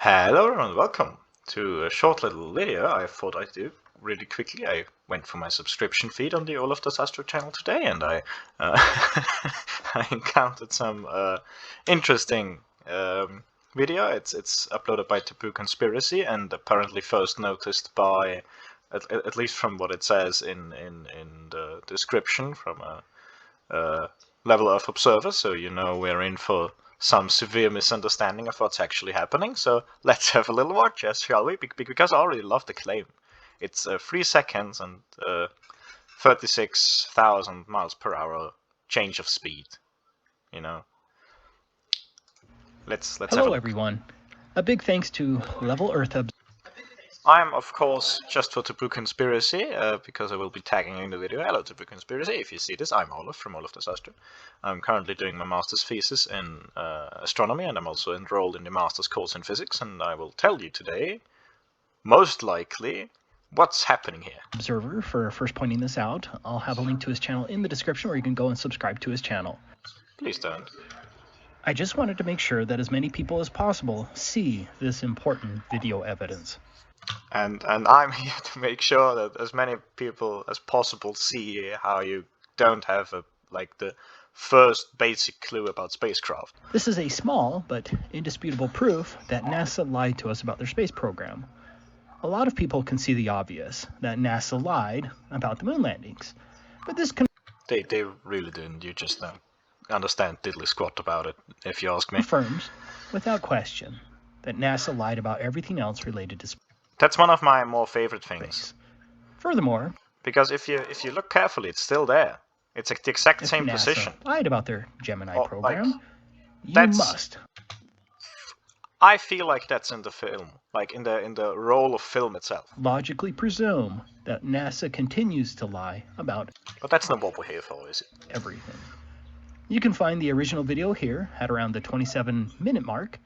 Hello and welcome to a short little video I thought I'd do really quickly. I went for my subscription feed on the All of the Astro channel today, and I I encountered some interesting video. It's uploaded by Taboo Conspiracy and apparently first noticed by, at least from what it says in the description, from a level of observer, so you know we're in for some severe misunderstanding of what's actually happening. So let's have a little watch, yes, shall we? Because I already love the claim. It's 3 seconds and 36,000 miles per hour change of speed. You know. Let's have a Hello look. everyone. A big thanks to Level Earth I'm, of course, just for Taboo Conspiracy, because I will be tagging in the video. Hello, Taboo Conspiracy. If you see this, I'm Olaf from All of the Astro. I'm currently doing my master's thesis in astronomy, and I'm also enrolled in the master's course in physics, and I will tell you today, most likely, what's happening here. Observer for first pointing this out. I'll have a link to his channel in the description where you can go and subscribe to his channel. Please don't. I just wanted to make sure that as many people as possible see this important video evidence. And I'm here to make sure that as many people as possible see how you don't have the first basic clue about spacecraft. This is a small but indisputable proof that NASA lied to us about their space program. A lot of people can see the obvious, that NASA lied about the moon landings. But this They really didn't. You just don't understand diddly squat about it, if you ask me. confirms, without question, that NASA lied about everything else related to space. That's one of my more favorite things. Furthermore, because if you look carefully, it's still there. It's the exact same NASA position. lied about their Gemini program. You that's- must. I feel like that's in the film, like in the role of film itself. Logically presume that NASA continues to lie about But that's not what we're here for, is it? everything. You can find the original video here at around the 27-minute mark.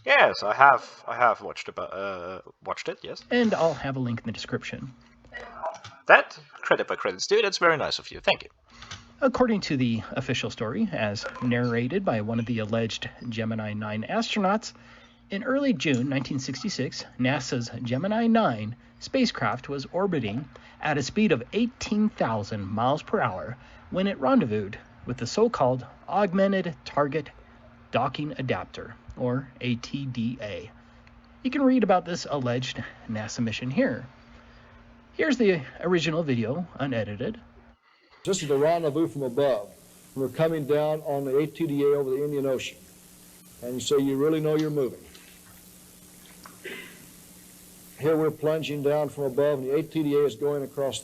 Yes, I have watched it. Yes. And I'll have a link in the description. That credit by credit's due. That's very nice of you. Thank you. According to the official story, as narrated by one of the alleged Gemini 9 astronauts, in early June 1966, NASA's Gemini 9 spacecraft was orbiting at a speed of 18,000 miles per hour when it rendezvoused with the so-called Augmented Target Docking Adapter, or ATDA. You can read about this alleged NASA mission here. Here's the original video, unedited. This is the rendezvous from above. We're coming down on the ATDA over the Indian Ocean. And so you really know you're moving. Here we're plunging down from above, and the ATDA is going across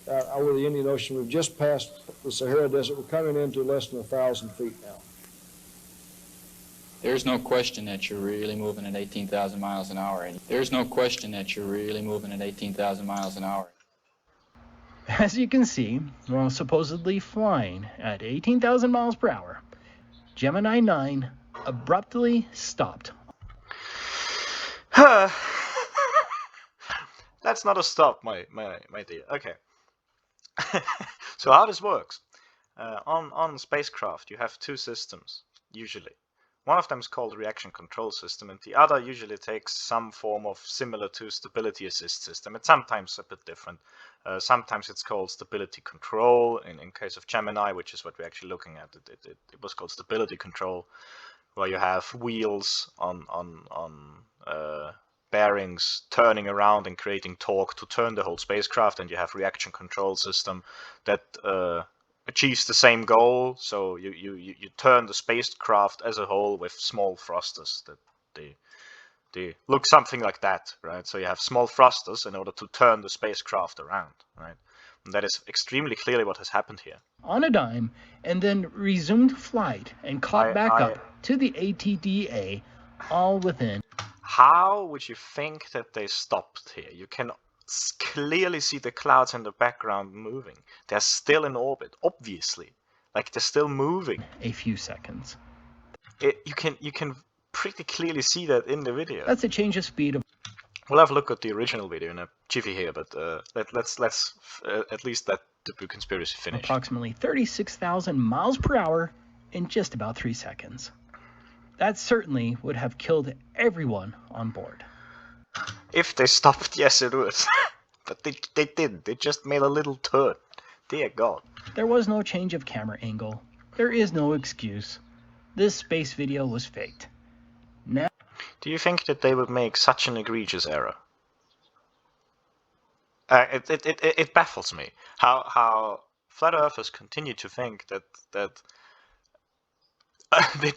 over the Indian Ocean. We've just passed the Sahara Desert. We're coming into less than 1,000 feet now. There's no question that you're really moving at 18,000 miles an hour. There's no question that you're really moving at 18,000 miles an hour. As you can see, while supposedly flying at 18,000 miles per hour, Gemini 9 abruptly stopped. That's not a stop, my dear. Okay. So how this works? On spacecraft, you have two systems, usually. One of them is called reaction control system, and the other usually takes some form of similar to stability assist system. It's sometimes a bit different. Sometimes it's called stability control. In case of Gemini, which is what we're actually looking at, it was called stability control, where you have wheels on bearings turning around and creating torque to turn the whole spacecraft, and you have reaction control system that achieves the same goal. So you turn the spacecraft as a whole with small thrusters that they look something like that, right? So you have small thrusters in order to turn the spacecraft around, right? And that is extremely clearly what has happened here. On a dime, and then resumed flight and caught back up to the ATDA, all within. How would you think that they stopped here? You can clearly see the clouds in the background moving. They're still in orbit, obviously. Like, they're still moving. A few seconds. You can pretty clearly see that in the video. That's a change of speed of. We'll have a look at the original video in a jiffy here, but let's at least let the Taboo Conspiracy finish. Approximately 36,000 miles per hour in just about 3 seconds. That certainly would have killed everyone on board. If they stopped, yes it would. But they didn't. They just made a little turn. Dear God. There was no change of camera angle. There is no excuse. This space video was faked. Now, do you think that they would make such an egregious error? It baffles me how flat earthers continue to think that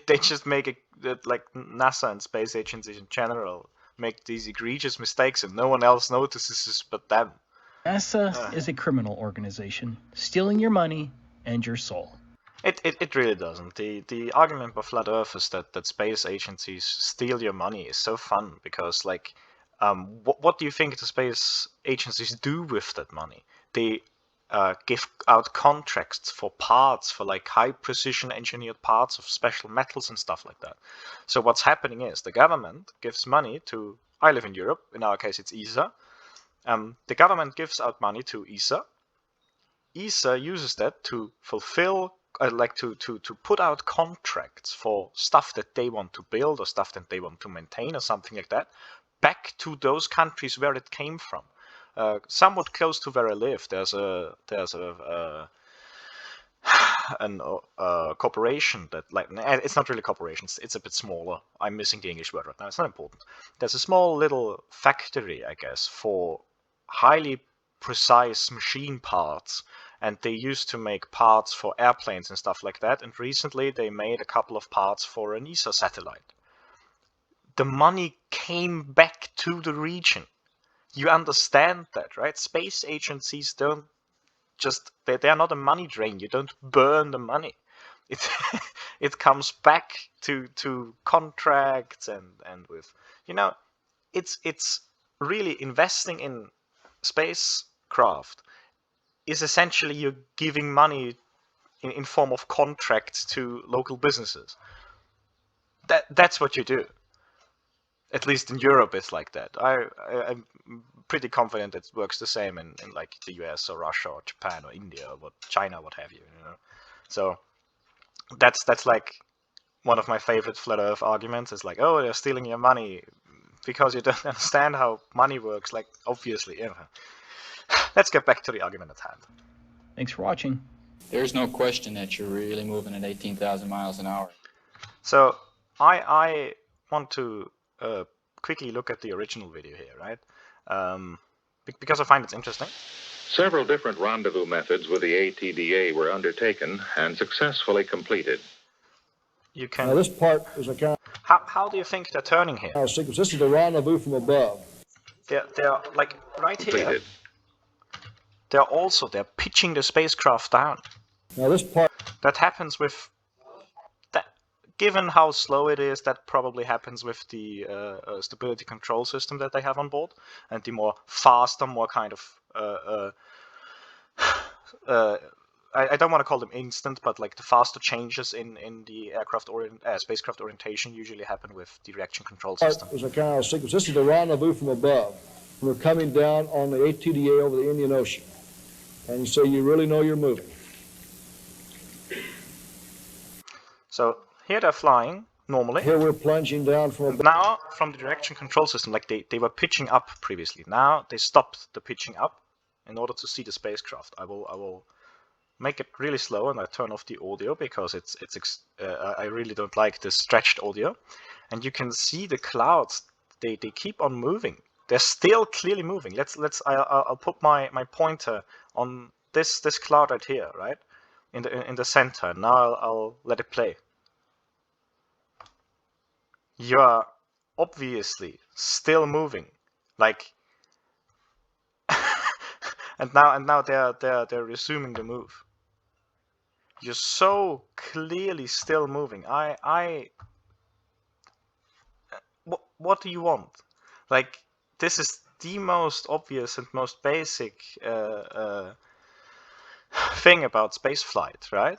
they just make it, that like NASA and space agencies in general make these egregious mistakes and no one else notices this but them. NASA is a criminal organization, stealing your money and your soul. It really doesn't. The argument by flat earthers that space agencies steal your money is so fun because like what do you think the space agencies do with that money? They give out contracts for parts, for like high precision engineered parts of special metals and stuff like that. So what's happening is the government gives money to, I live in Europe, in our case it's ESA. The government gives out money to ESA. ESA uses that to fulfill, to put out contracts for stuff that they want to build or stuff that they want to maintain or something like that, back to those countries where it came from. Somewhat close to where I live, there's a corporation that, like, it's not really a corporation, it's a bit smaller. I'm missing the English word right now, it's not important. There's a small little factory, I guess, for highly precise machine parts, and they used to make parts for airplanes and stuff like that, and recently they made a couple of parts for an ESA satellite. The money came back to the region. You understand that, right? Space agencies don't just, they are not a money drain. You don't burn the money. It comes back to contracts and with, you know, it's really investing in spacecraft is essentially you're giving money in form of contracts to local businesses. That's what you do. At least in Europe, it's like that. I'm pretty confident it works the same in like the US or Russia or Japan or India or China, what have you. You know, so that's like one of my favorite flat Earth arguments. Is like, oh, they're stealing your money because you don't understand how money works. Like, obviously, you know. Let's get back to the argument at hand. Thanks for watching. There's no question that you're really moving at 18,000 miles an hour. So I want to quickly look at the original video here, right? Because I find it's interesting. Several different rendezvous methods with the ATDA were undertaken and successfully completed. You can. Now this part is a kind How do you think they're turning here? of sequence. This is the rendezvous from above. They're like right here. Completed. They're pitching the spacecraft down. Now this part. That happens with that. Given how slow it is, that probably happens with the stability control system that they have on board, and the more faster, more kind of I don't want to call them instant, but like the faster changes in the spacecraft orientation usually happen with the reaction control system. Is a kind of sequence. This is the rendezvous from above. We're coming down on the ATDA over the Indian Ocean, and so you really know you're moving. So here they're flying normally. Here we're plunging down from above. Now from the direction control system, like they were pitching up previously. Now they stopped the pitching up in order to see the spacecraft. I will make it really slow and I turn off the audio because I really don't like this stretched audio. And you can see the clouds. They keep on moving. They're still clearly moving. I'll put my pointer on this cloud right here, right, in the center. Now I'll let it play. You are obviously still moving, like, and now they're resuming the move. You're so clearly still moving. What do you want? Like, this is the most obvious and most basic thing about spaceflight, right?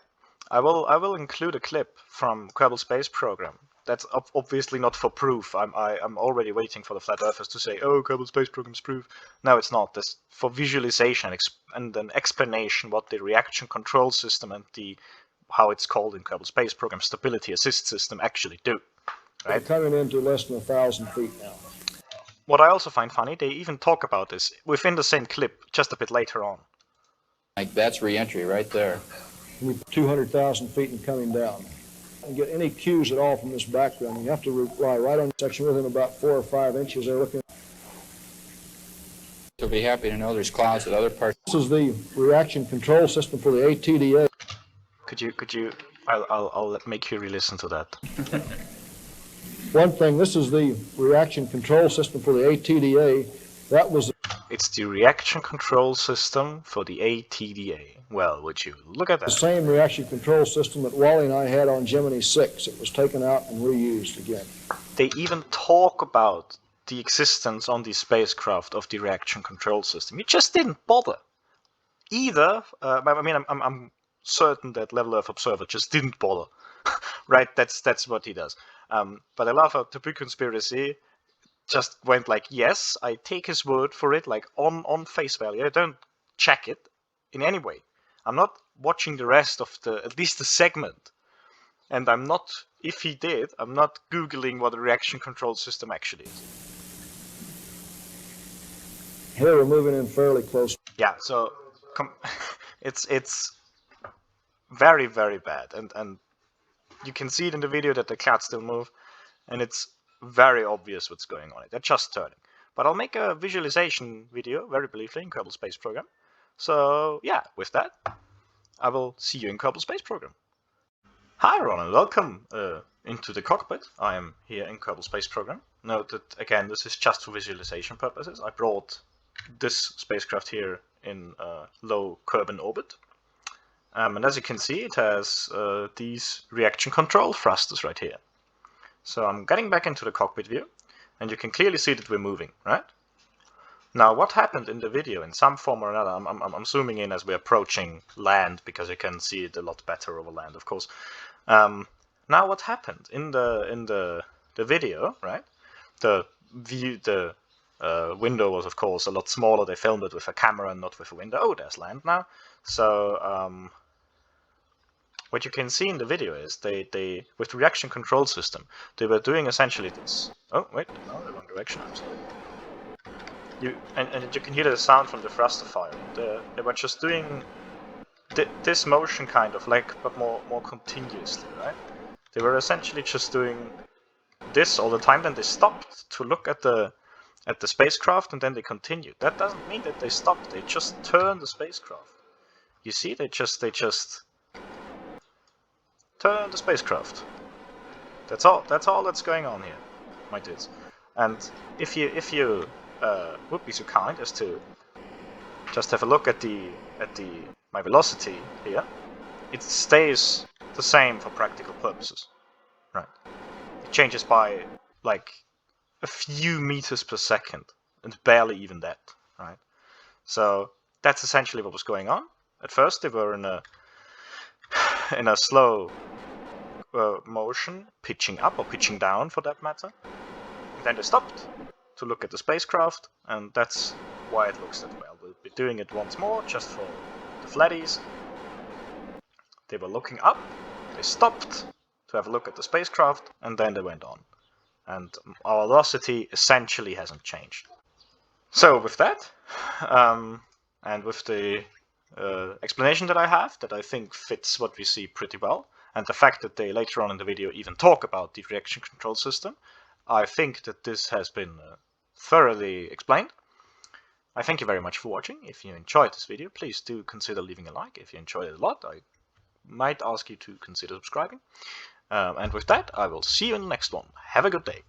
I will include a clip from Kerbal Space Program. That's obviously not for proof. I'm already waiting for the flat earthers to say, oh, Kerbal Space Program's proof. No, it's not. This for visualization and an explanation what the reaction control system and how it's called in Kerbal Space Program, stability assist system, actually do. right? We're coming into less than 1,000 feet now. What I also find funny, they even talk about this within the same clip, just a bit later on. Like, that's re-entry right there. We're 200,000 feet and coming down. And get any cues at all from this background. You have to rely right on the section within about 4 or 5 inches. They're looking. You'll be happy to know there's clouds at other parts. This is the reaction control system for the ATDA. Could you? I'll make you re-listen to that. One thing, this is the reaction control system for the ATDA. That was It's the reaction control system for the ATDA. Well, would you look at the that? same reaction control system that Wally and I had on Gemini 6. It was taken out and reused again. They even talk about the existence on the spacecraft of the reaction control system. You just didn't bother. Either, I'm certain that Level Earth Observer just didn't bother. Right, that's what he does. But I love how Taboo Conspiracy just went like, yes, I take his word for it, like on face value. I don't check it in any way. I'm not watching the rest of at least the segment. And I'm not, if he did, I'm not Googling what a reaction control system actually is. Here we're moving in fairly close. Yeah, so it's very, very bad. And you can see it in the video that the clouds still move. And it's very obvious what's going on. They're just turning. But I'll make a visualization video very briefly in Kerbal Space Program. So yeah, with that, I will see you in Kerbal Space Program. Hi Ron, and welcome into the cockpit. I am here in Kerbal Space Program. Note that again, this is just for visualization purposes. I brought this spacecraft here in low Kerbin orbit. And as you can see, it has these reaction control thrusters right here. So I'm getting back into the cockpit view, and you can clearly see that we're moving, right? Now, what happened in the video, in some form or another, I'm zooming in as we're approaching land, because you can see it a lot better over land, of course. Now, what happened in the video, right? The window was, of course, a lot smaller. They filmed it with a camera and not with a window. Oh, there's land now. So what you can see in the video is they with the reaction control system, they were doing essentially this. Oh wait, no, the wrong direction. I'm sorry. And you can hear the sound from the thruster fire. They were just doing this motion kind of like, but more continuously, right? They were essentially just doing this all the time. Then they stopped to look at the spacecraft, and then they continued. That doesn't mean that they stopped. They just turned the spacecraft. You see, they just turn the spacecraft. That's all that's going on here, my dudes. And if you would be so kind as to just have a look at my velocity here, it stays the same for practical purposes, right? It changes by like a few meters per second, and barely even that, right? So that's essentially what was going on. At first, they were in a slow motion, pitching up or pitching down for that matter. And then they stopped to look at the spacecraft, and that's why it looks that well. We'll be doing it once more, just for the flatties. They were looking up, they stopped to have a look at the spacecraft, and then they went on. And our velocity essentially hasn't changed. So with that, and with the explanation that I have, that I think fits what we see pretty well, and the fact that they later on in the video even talk about the reaction control system, I think that this has been thoroughly explained. I thank you very much for watching. If you enjoyed this video, please do consider leaving a like. If you enjoyed it a lot, I might ask you to consider subscribing. And with that, I will see you in the next one. Have a good day.